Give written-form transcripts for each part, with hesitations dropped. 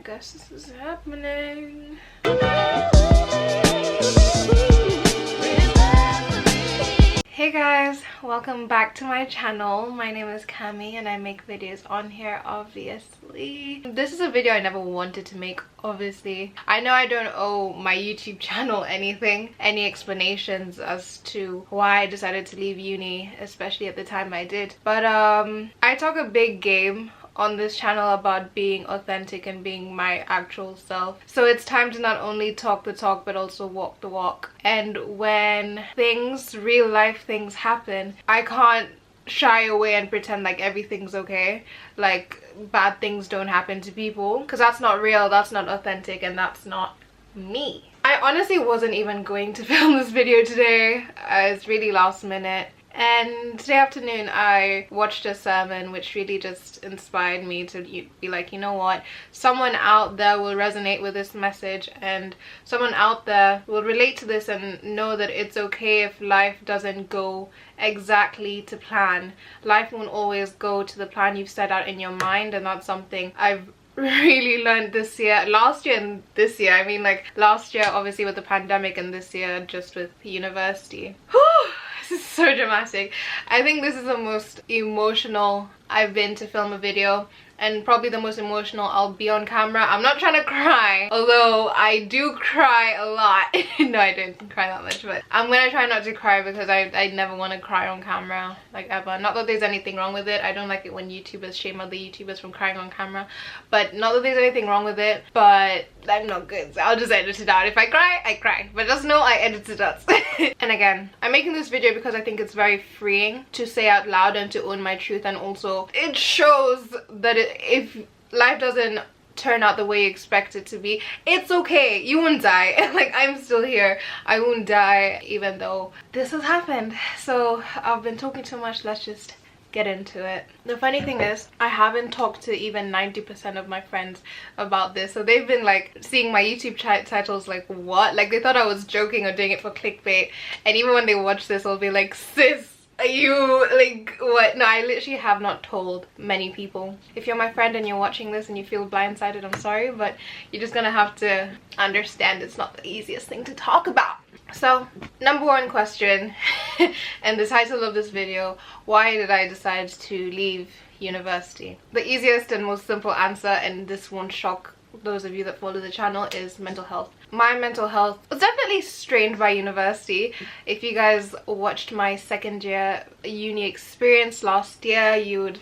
guess this is happening. Hey guys, welcome back to my channel. My name is Cami and I make videos on here, obviously. This is a video I never wanted to make, obviously. I know I don't owe my YouTube channel anything, any explanations as to why I decided to leave uni, especially at the time I did. But I talk a big game on this channel about being authentic and being my actual self. So it's time to not only talk the talk but also walk the walk. And when real life things happen, I can't shy away and pretend like everything's okay, like bad things don't happen to people, because that's not real, that's not authentic, and that's not me. I honestly wasn't even going to film this video today. It's really last minute. And today afternoon I watched a sermon which really just inspired me to be like, you know what, someone out there will resonate with this message and someone out there will relate to this and know that it's okay if life doesn't go exactly to plan. Life won't always go to the plan you've set out in your mind, and that's something I've really learned this year, last year and this year. I mean, like last year obviously with the pandemic and this year just with university. This is so dramatic. I think this is the most emotional I've been to film a video, and probably the most emotional I'll be on camera. I'm not trying to cry, although I do cry a lot. No, I don't cry that much, but I'm gonna try not to cry because I never want to cry on camera, like ever. Not that there's anything wrong with it. I don't like it when YouTubers shame other YouTubers from crying on camera, but not that there's anything wrong with it, but I'm not good, so I'll just edit it out. If I cry, I cry, but just know I edit it out. And again, I'm making this video because I think it's very freeing to say out loud and to own my truth, and also it shows that if life doesn't turn out the way you expect it to be, it's okay. You won't die. Like, I'm still here. I won't die even though this has happened. So I've been talking too much. Let's just get into it. The funny thing is, I haven't talked to even 90% of my friends about this, so they've been like seeing my YouTube titles like, what? Like they thought I was joking or doing it for clickbait, and even when they watch this they'll be like, sis, are you like what? No, I literally have not told many people. If you're my friend and you're watching this and you feel blindsided, I'm sorry, but you're just gonna have to understand it's not the easiest thing to talk about. So, number one question and the title of this video: why did I decide to leave university? The easiest and most simple answer, and this won't shock those of you that follow the channel, is mental health. My mental health was definitely strained by university. If you guys watched my second year uni experience last year, you'd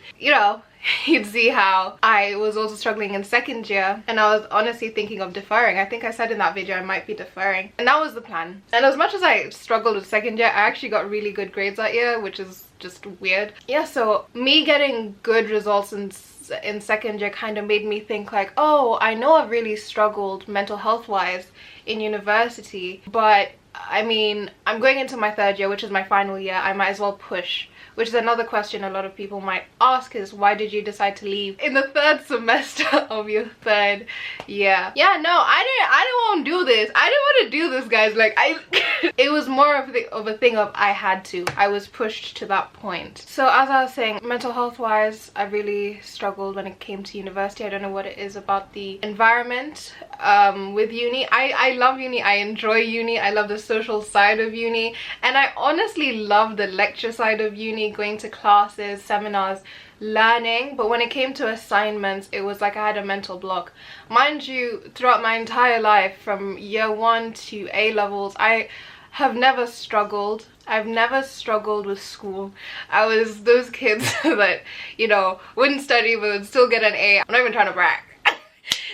see how I was also struggling in second year, and I was honestly thinking of deferring. I think I said in that video I might be deferring, and that was the plan. And as much as I struggled with second year, I actually got really good grades that year, which is just weird. Yeah, so me getting good results in second year kind of made me think like, oh, I know I've really struggled mental health wise in university, but I mean, I'm going into my third year, which is my final year. I might as well push. Which is another question a lot of people might ask, is why did you decide to leave in the third semester of your third year? Yeah, no, I didn't want to do this. I didn't want to do this, guys. Like, it was more of a thing of I had to. I was pushed to that point. So as I was saying, mental health wise, I really struggled when it came to university. I don't know what it is about the environment with uni. I love uni. I enjoy uni. I love the social side of uni, and I honestly love the lecture side of uni, going to classes, seminars, learning. But when it came to assignments, it was like I had a mental block. Mind you, throughout my entire life from year 1 to A levels, I have never struggled. I've never struggled with school. I was those kids that, you know, wouldn't study but would still get an A. I'm not even trying to brag.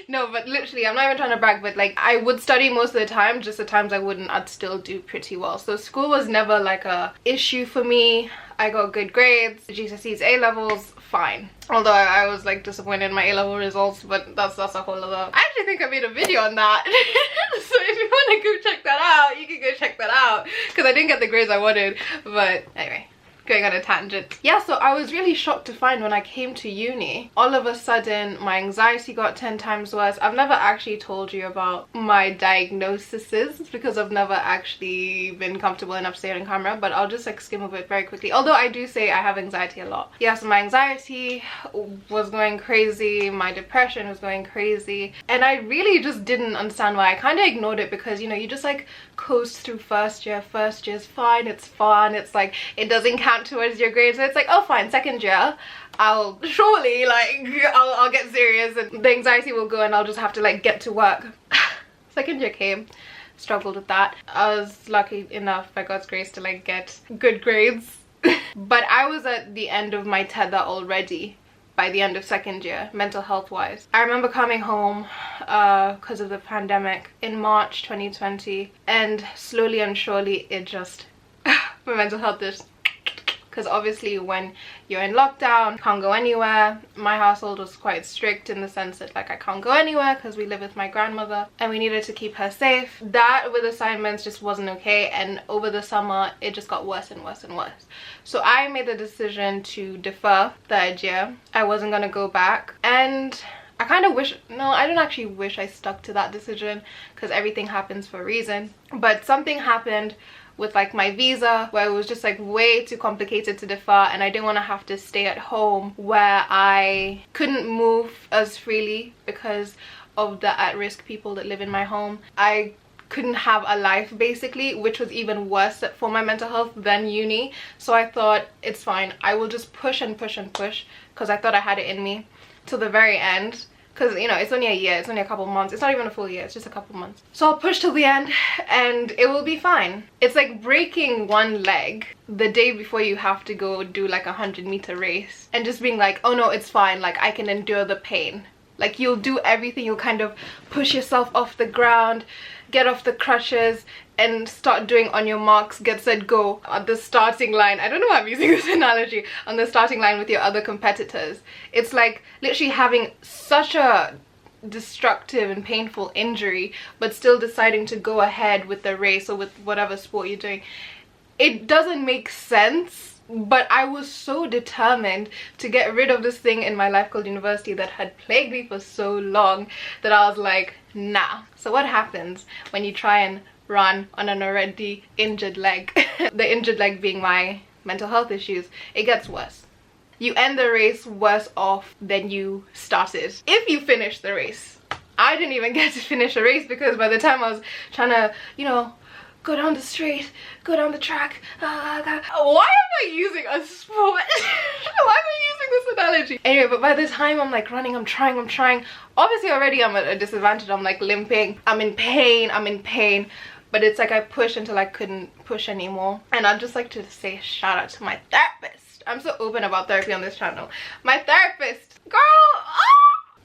No, but literally, I'm not even trying to brag, but like, I would study most of the time. Just the times I wouldn't, I'd still do pretty well. So school was never like a issue for me. I got good grades, GCSEs, A levels, fine. Although I was like disappointed in my A-level results, but that's a whole other... I actually think I made a video on that. So if you want to go check that out, you can go check that out, because I didn't get the grades I wanted. But anyway, going on a tangent. Yeah, so I was really shocked to find when I came to uni, all of a sudden my anxiety got 10 times worse. I've never actually told you about my diagnoses because I've never actually been comfortable enough to say it on camera, but I'll just like skim over it very quickly. Although I do say I have anxiety a lot. Yeah, so my anxiety was going crazy, my depression was going crazy, and I really just didn't understand why. I kind of ignored it because, you know, you just like coast through first year's fine, it's fun, it's like it doesn't count towards your grades, so it's like, oh fine, second year I'll surely like I'll get serious and the anxiety will go and I'll just have to like get to work. Second year came, struggled with that. I was lucky enough by God's grace to like get good grades but I was at the end of my tether already by the end of second year, mental health wise. I remember coming home because of the pandemic in March 2020, and slowly and surely it just my mental health just, because obviously when you're in lockdown, can't go anywhere. My household was quite strict in the sense that like I can't go anywhere because we live with my grandmother and we needed to keep her safe. That with assignments just wasn't okay, and over the summer it just got worse and worse and worse. So I made the decision to defer third year. I wasn't gonna go back, and I kind of wish, no, I don't actually wish I stuck to that decision because everything happens for a reason, but something happened with like my visa where it was just like way too complicated to defer, and I didn't want to have to stay at home where I couldn't move as freely because of the at-risk people that live in my home. I couldn't have a life basically, which was even worse for my mental health than uni. So I thought it's fine, I will just push and push and push because I thought I had it in me till the very end. Because, you know, it's only a year, it's only a couple months, it's not even a full year, it's just a couple months. So I'll push till the end and it will be fine. It's like breaking one leg the day before you have to go do like a 100-meter race and just being like, oh no, it's fine, like I can endure the pain. Like you'll do everything, you'll kind of push yourself off the ground, get off the crutches and start doing on your marks, get set, go at the starting line. I don't know why I'm using this analogy, on the starting line with your other competitors. It's like literally having such a destructive and painful injury but still deciding to go ahead with the race or with whatever sport you're doing. It doesn't make sense, but I was so determined to get rid of this thing in my life called university that had plagued me for so long that I was like, nah. So what happens when you try and run on an already injured leg? The injured leg being my mental health issues. It gets worse. You end the race worse off than you started if you finish the race. I didn't even get to finish a race because by the time I was trying to, you know, go down the street, go down the track. Why am I using a sport? Why am I using this analogy? Anyway, but by the time I'm like running, I'm trying. Obviously already I'm at a disadvantage. I'm like limping, I'm in pain. But it's like I pushed until I couldn't push anymore. And I'd just like to say shout out to my therapist. I'm so open about therapy on this channel. My therapist, girl,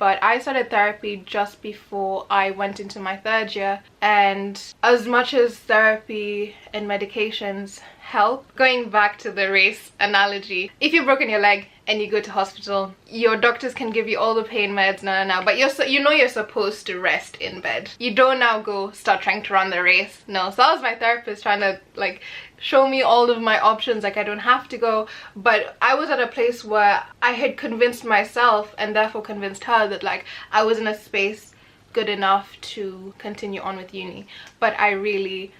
But I started therapy just before I went into my third year, and as much as therapy and medications help, going back to the race analogy, if you've broken your leg and you go to hospital, your doctors can give you all the pain meds, but you're supposed to rest in bed. You don't now go start trying to run the race. No. So that was my therapist trying to like show me all of my options, like I don't have to go. But I was at a place where I had convinced myself and therefore convinced her that like I was in a space good enough to continue on with uni, but I really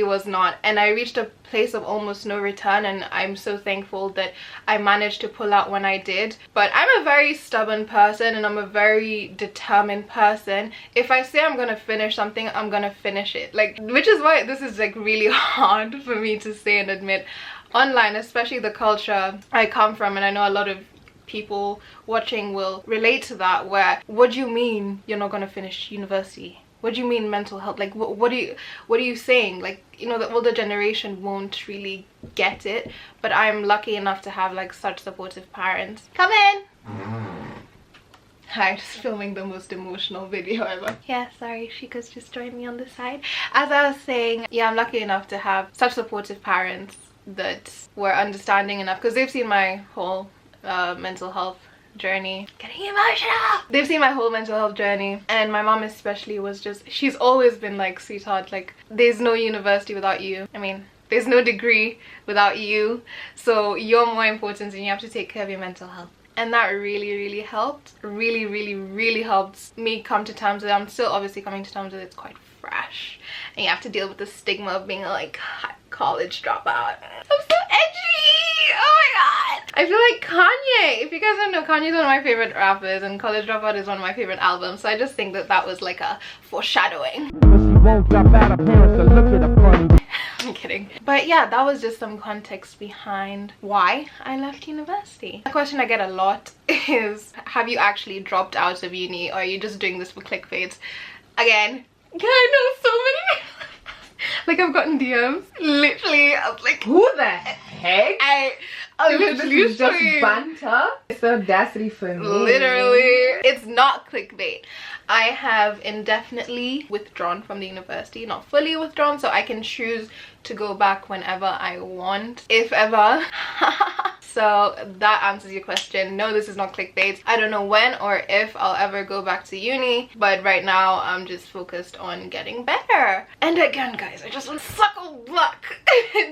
was not. And I reached a place of almost no return, and I'm so thankful that I managed to pull out when I did. But I'm a very stubborn person and I'm a very determined person. If I say I'm gonna finish something, I'm gonna finish it, like, which is why this is like really hard for me to say and admit online, especially the culture I come from. And I know a lot of people watching will relate to that, where what do you mean you're not gonna finish university? What do you mean mental health? Like what are you saying? Like, you know, the older generation won't really get it, but I'm lucky enough to have like such supportive parents. Come in. Hi, just filming the most emotional video ever. Yeah, sorry, Shika's just joined me on the side. As I was saying, yeah, I'm lucky enough to have such supportive parents that were understanding enough, because they've seen my whole mental health journey. Getting emotional. They've seen my whole mental health journey, and my mom especially was just, she's always been like, sweetheart, like there's no university without you. I mean, There's no degree without you, so you're more important and you have to take care of your mental health. And that really helped. Really helped me come to terms with it. I'm still obviously coming to terms with it. It's quite fresh and you have to deal with the stigma of being a like college dropout. I'm so edgy, oh my god. I feel like Kanye. If you guys don't know, Kanye's one of my favorite rappers and College Dropout is one of my favorite albums, so I just think that that was like a foreshadowing. I'm kidding. But yeah, that was just some context behind why I left university. A question I get a lot is, have you actually dropped out of uni or are you just doing this for clickbait? Again, I know so many like I've gotten DMs. Literally, I was like, who the heck? I This is just banter. It's the audacity for me. Literally, it's not clickbait. I have indefinitely withdrawn from the university, not fully withdrawn, so I can choose to go back whenever I want, if ever. So that answers your question. No, this is not clickbait. I don't know when or if I'll ever go back to uni, but right now I'm just focused on getting better. And again, guys, I just want to suckle back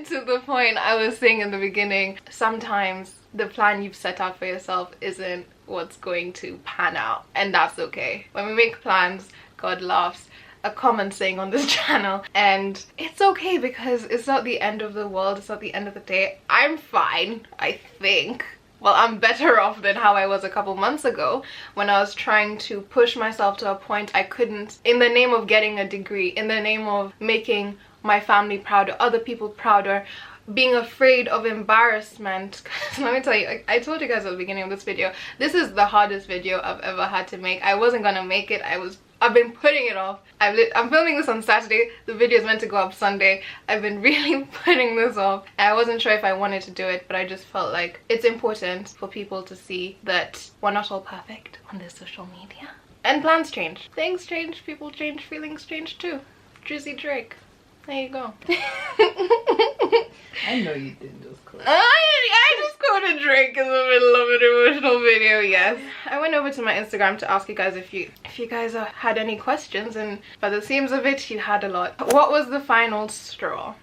to the point I was saying in the beginning. Sometimes the plan you've set out for yourself isn't what's going to pan out, and that's okay. When we make plans, God laughs. A common saying on this channel, and it's okay because it's not the end of the world, it's not the end of the day. I'm fine, I think. Well, I'm better off than how I was a couple months ago when I was trying to push myself to a point I couldn't, in the name of getting a degree, in the name of making my family proud or other people prouder, being afraid of embarrassment. Let me tell you, I told you guys at the beginning of this video, this is the hardest video I've ever had to make. I wasn't gonna make it. I've been putting it off. I'm filming this on Saturday. The video is meant to go up Sunday. I've been really putting this off. I wasn't sure if I wanted to do it, but I just felt like it's important for people to see that we're not all perfect on this social media. And plans change. Things change, people change, feelings change too. Drizzy Drake. There you go. I know you didn't just quote. I just quoted Drake in the middle of an emotional video, yes. I went over to my Instagram to ask you guys if you guys had any questions, and by the seams of it, you had a lot. What was the final straw?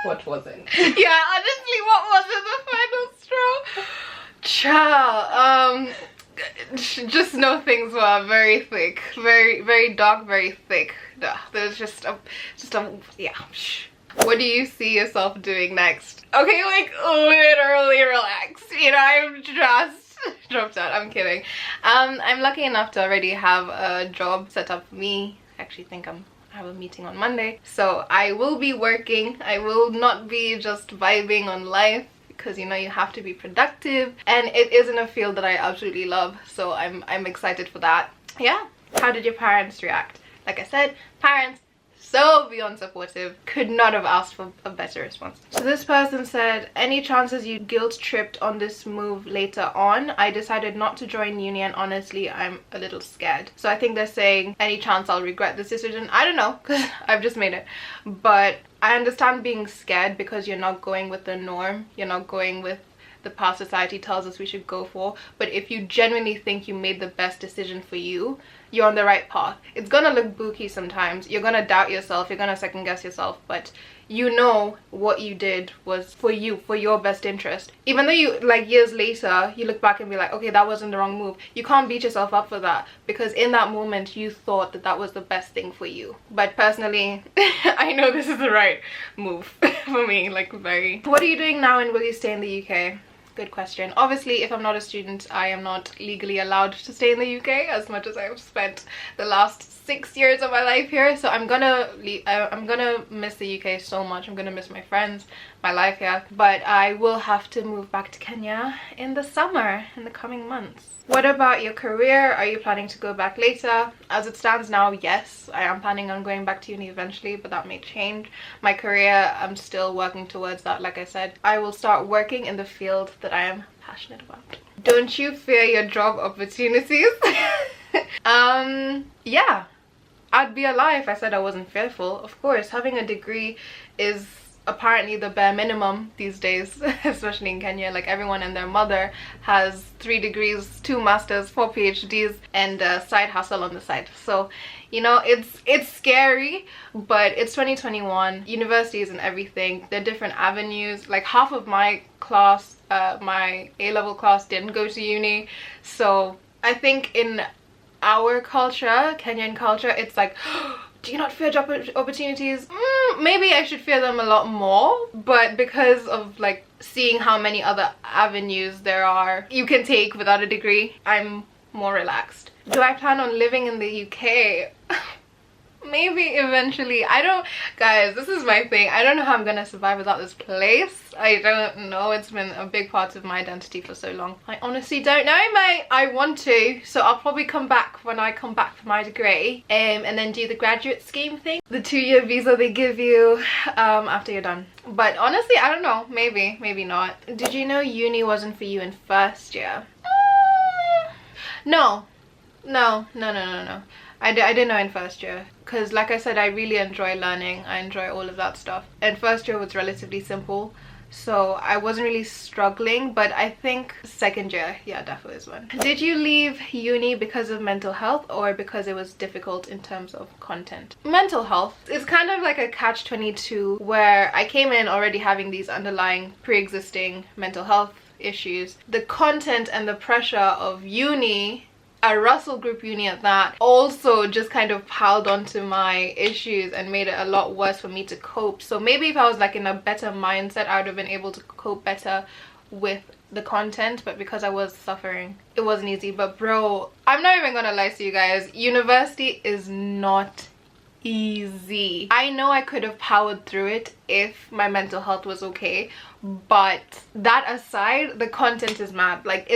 What was it? Yeah, honestly, what was it, the final straw? Child, just know things were very thick, very dark, very thick. There's just a yeah. What do you see yourself doing next? Okay, like literally relax. You know, I'm just dropped out. I'm kidding. I'm lucky enough to already have a job set up for me. I actually think I have a meeting on Monday, so I will be working. I will not be just vibing on life, because you know you have to be productive, and it is in a field that I absolutely love, so I'm excited for that. Yeah. How did your parents react? Like I said, parents so beyond supportive. Could not have asked for a better response. So this person said, any chances you guilt tripped on this move later on? I decided not to join uni and honestly I'm a little scared. So I think they're saying any chance I'll regret this decision. I don't know, because I've just made it, but I understand being scared because you're not going with the norm, you're not going with the path society tells us we should go for. But if you genuinely think you made the best decision for you, you're on the right path. It's gonna look booky sometimes, you're gonna doubt yourself, you're gonna second guess yourself, but you know what you did was for you, for your best interest. Even though you, like, years later you look back and be like, okay, that wasn't the wrong move, you can't beat yourself up for that, because in that moment you thought that that was the best thing for you. But personally I know this is the right move for me, like very. What are you doing now and will you stay in the UK? Good question. Obviously, if I'm not a student, I am not legally allowed to stay in the UK, as much as I've spent the last 6 years of my life here. So I'm gonna miss the UK so much. I'm gonna miss my friends, my life here, but I will have to move back to Kenya in the summer, in the coming months. What about your career? Are you planning to go back later? As it stands now, yes, I am planning on going back to uni eventually, but that may change. My career, I'm still working towards that. Like I said, I will start working in the field that I am passionate about. Don't you fear your job opportunities? Yeah, I'd be a lie if I said I wasn't fearful. Of course, having a degree is apparently the bare minimum these days, especially in Kenya. Like everyone and their mother has 3 degrees, 2 masters, 4 PhDs, and a side hustle on the side. So you know, it's scary, but it's 2021. Universities and everything, they're different avenues. Like half of my class, my A-level class, didn't go to uni. So I think in our culture, Kenyan culture, it's like, do you not fear job opportunities? Maybe I should fear them a lot more, but because of like seeing how many other avenues there are you can take without a degree, I'm more relaxed. Do I plan on living in the UK? Maybe eventually. I don't, guys, this is my thing. I don't know how I'm gonna survive without this place. I don't know. It's been a big part of my identity for so long. I honestly don't know, mate. I want to, so I'll probably come back when I come back for my degree, and then do the graduate scheme thing, the 2-year visa they give you after you're done. But honestly, I don't know. Maybe not. Did you know uni wasn't for you in first year? No. I didn't know in first year, because like I said, I really enjoy learning. I enjoy all of that stuff, and first year was relatively simple, so I wasn't really struggling. But I think second year, yeah, definitely is one. Did you leave uni because of mental health or because it was difficult in terms of content? Mental health is kind of like a catch-22, where I came in already having these underlying pre-existing mental health issues. The content and the pressure of uni, a Russell Group uni at that, also just kind of piled onto my issues and made it a lot worse for me to cope. So maybe if I was like in a better mindset, I would have been able to cope better with the content, but because I was suffering, it wasn't easy. But bro, I'm not even gonna lie to you guys, university is not easy. I know I could have powered through it if my mental health was okay, but that aside, the content is mad. Like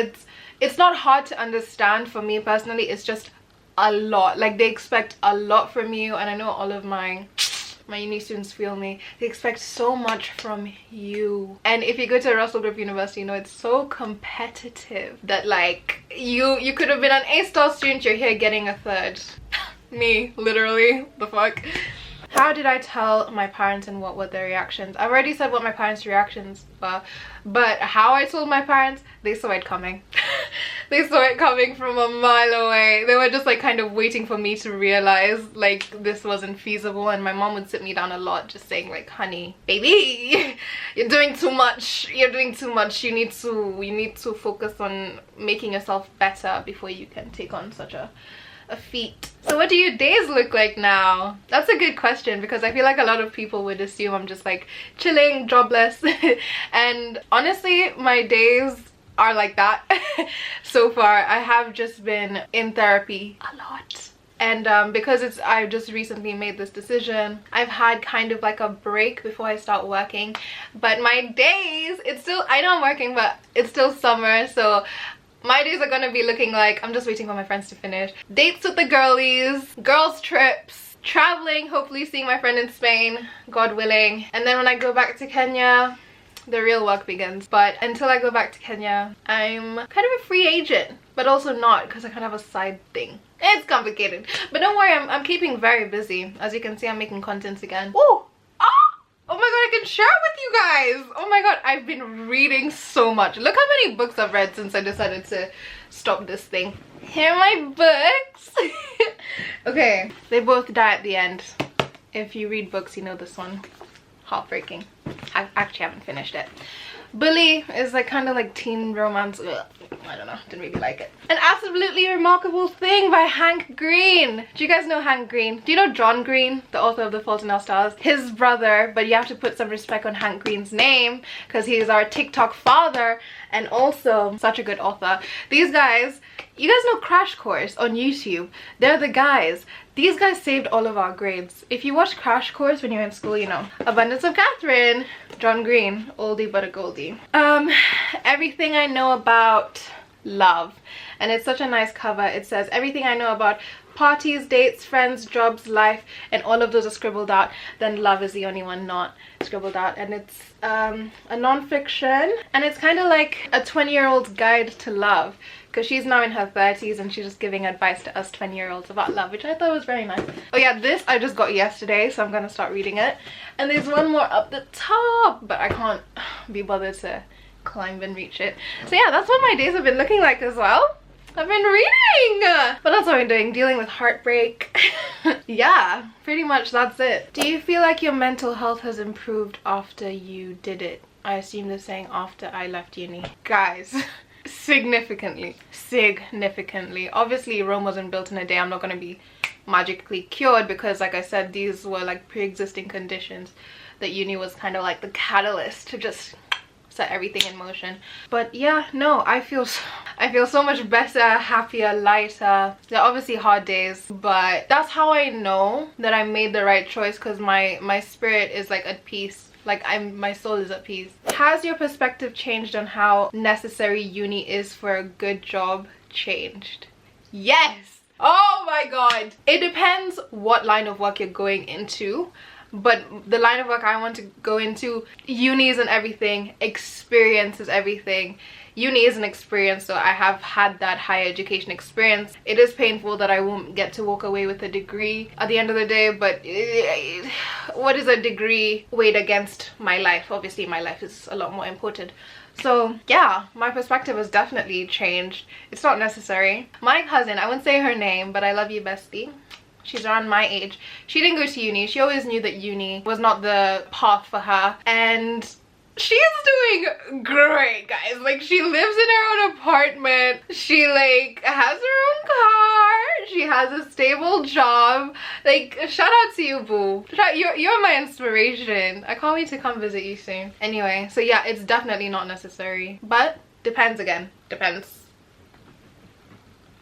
it's not hard to understand for me personally, it's just a lot. Like they expect a lot from you, and I know all of my uni students feel me. They expect so much from you, and if you go to a Russell Group University, you know it's so competitive that like you could have been an A-star student, you're here getting a 3rd. Me, literally, the fuck. How did I tell my parents and what were their reactions? I've already said what my parents' reactions were, but how I told my parents, they saw it coming. They saw it coming from a mile away. They were just like kind of waiting for me to realize like this wasn't feasible, and my mom would sit me down a lot just saying like, honey, baby, you're doing too much. You're doing too much. You need to focus on making yourself better before you can take on such a feat. So what do your days look like now? That's a good question, because I feel like a lot of people would assume I'm just like chilling, jobless. And honestly, my days are like that. So far I have just been in therapy a lot, and because I've just recently made this decision, I've had kind of like a break before I start working. But my days, it's still, I know I'm working, but it's still summer, so my days are gonna be looking like, I'm just waiting for my friends to finish. Dates with the girlies, girls trips, traveling, hopefully seeing my friend in Spain, God willing. And then when I go back to Kenya, the real work begins. But until I go back to Kenya, I'm kind of a free agent, but also not, because I kind of have a side thing. It's complicated, but don't worry, I'm keeping very busy. As you can see, I'm making content again. Woo! Oh my god, I can share it with you guys. Oh my god, I've been reading so much. Look how many books I've read since I decided to stop this thing. Here are my books. Okay, they both die at the end. If you read books, you know this one. Heartbreaking. I actually haven't finished it. Bully is like kind of like teen romance. Ugh, I don't know, didn't really like it. An Absolutely Remarkable Thing by Hank Green. Do you guys know Hank Green? Do you know John Green, the author of The Fault in Our Stars? His brother, but you have to put some respect on Hank Green's name because he is our TikTok father and also such a good author. These guys, you guys know Crash Course on YouTube? They're the guys. These guys saved all of our grades. If you watch Crash Course when you're in school, you know. Abundance of Catherine, John Green, oldie but a goldie. Everything I Know About Love. And it's such a nice cover. It says, everything I know about parties, dates, friends, jobs, life, and all of those are scribbled out, then love is the only one not scribbled out. And it's a non-fiction, and it's kind of like a 20-year-old's guide to love, because she's now in her 30s and she's just giving advice to us 20-year-olds about love, which I thought was very nice. Oh yeah, this I just got yesterday, so I'm gonna start reading it. And there's one more up the top, but I can't be bothered to climb and reach it. So yeah, that's what my days have been looking like as well. I've been reading. What else have I been doing? Dealing with heartbreak. Yeah, pretty much that's it. Do you feel like your mental health has improved after you did it? I assume they're saying after I left uni. Guys, significantly. Obviously Rome wasn't built in a day. I'm not going to be magically cured, because like I said, these were like pre-existing conditions that uni was kind of like the catalyst to just set everything in motion. But yeah, no, I feel so much better, happier, lighter. They're obviously hard days, but that's how I know that I made the right choice, because my spirit is like at peace. Like my soul is at peace. Has your perspective changed on how necessary uni is for a good job changed? Yes. Oh my god. It depends what line of work you're going into. But the line of work I want to go into, uni isn't everything, experience is everything. Uni is an experience, so I have had that higher education experience. It is painful that I won't get to walk away with a degree at the end of the day, but what is a degree weighed against my life? Obviously my life is a lot more important. So yeah, my perspective has definitely changed. It's not necessary. My cousin, I won't say her name, but I love you, bestie. She's around my age. She didn't go to uni. She always knew that uni was not the path for her. And she is doing great, guys. Like, she lives in her own apartment. She, like, has her own car. She has a stable job. Like, shout out to you, boo. You're my inspiration. I can't wait to come visit you soon. Anyway, so yeah, it's definitely not necessary. But depends again. Depends.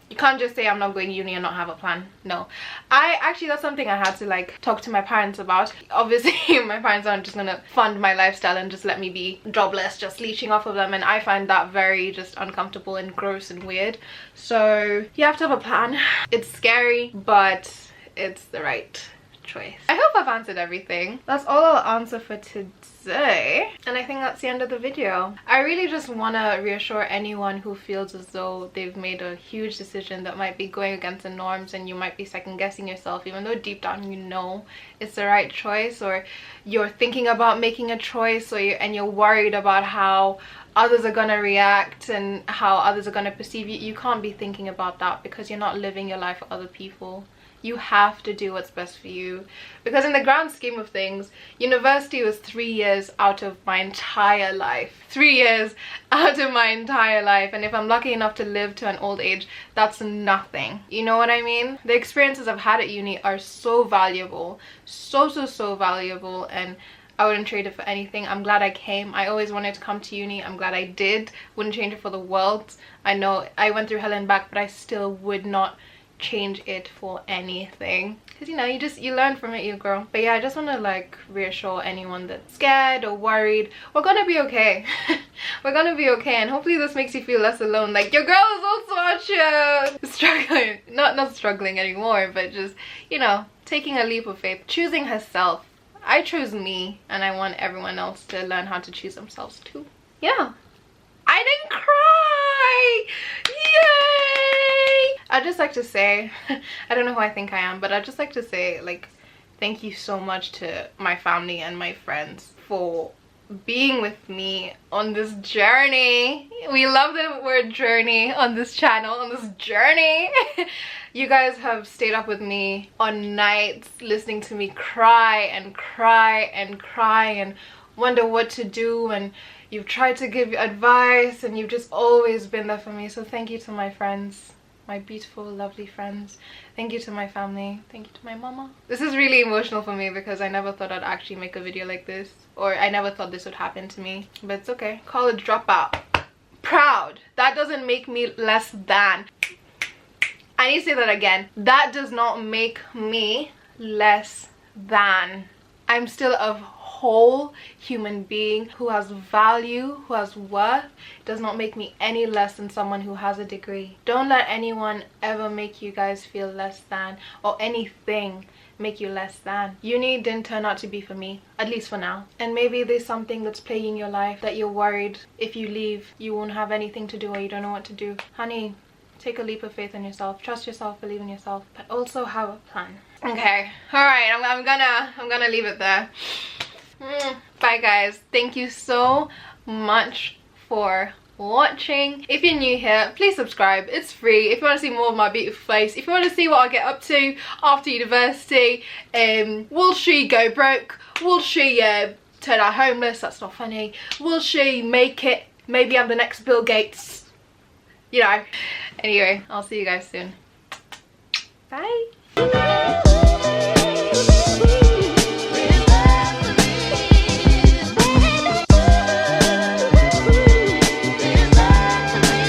You can't just say I'm not going to uni and not have a plan. No. Actually, that's something I had to like talk to my parents about. Obviously my parents aren't just gonna fund my lifestyle and just let me be jobless, just leeching off of them, and I find that very just uncomfortable and gross and weird. So you have to have a plan. It's scary, but it's the right choice. I hope I've answered everything. That's all I'll answer for today, and I think that's the end of the video. I really just want to reassure anyone who feels as though they've made a huge decision that might be going against the norms, and you might be second guessing yourself, even though deep down you know it's the right choice, or you're thinking about making a choice, or you're worried about how others are gonna react and how others are gonna perceive you. You can't be thinking about that, because you're not living your life for other people. You have to do what's best for you, because in the grand scheme of things, university was 3 years out of my entire life. 3 years out of my entire life, and if I'm lucky enough to live to an old age, that's nothing. You know what I mean? The experiences I've had at uni are so valuable, so valuable, and I wouldn't trade it for anything. I'm glad I came. I always wanted to come to uni. I'm glad I did. Wouldn't change it for the world. I know I went through hell and back, but I still would not change it for anything, because you know, you learn from it, you grow. But yeah, I just want to like reassure anyone that's scared or worried, we're gonna be okay. We're gonna be okay, and hopefully this makes you feel less alone. Like, your girl is also out here struggling, not struggling anymore, but just, you know, taking a leap of faith, choosing herself. I chose me, and I want everyone else to learn how to choose themselves too. Yeah, I didn't cry. Yay! I'd just like to say, I don't know who I think I am, but I'd just like to say, like, thank you so much to my family and my friends for being with me on this journey. We love the word journey on this channel, on this journey. You guys have stayed up with me on nights, listening to me cry and cry and cry and wonder what to do, and you've tried to give advice, and you've just always been there for me. So thank you to my friends, my beautiful, lovely friends. Thank you to my family. Thank you to my mama. This is really emotional for me, because I never thought I'd actually make a video like this, or I never thought this would happen to me. But it's okay. College dropout. Proud. That doesn't make me less than. I need to say that again. That does not make me less than. I'm still a whole human being who has value, who has worth, does not make me any less than someone who has a degree. Don't let anyone ever make you guys feel less than, or anything make you less than. Uni didn't turn out to be for me, at least for now. And maybe there's something that's plaguing your life that you're worried if you leave you won't have anything to do, or you don't know what to do. Honey, take a leap of faith in yourself, trust yourself, believe in yourself, but also have a plan. Okay, all right, I'm gonna leave it there. Bye guys, thank you so much for watching. If you're new here, please subscribe, it's free. If you want to see more of my beautiful face, if you want to see what I get up to after university, will she go broke, will she turn out homeless, that's not funny, will she make it, maybe I'm the next Bill Gates, you know. Anyway, I'll see you guys soon. Bye.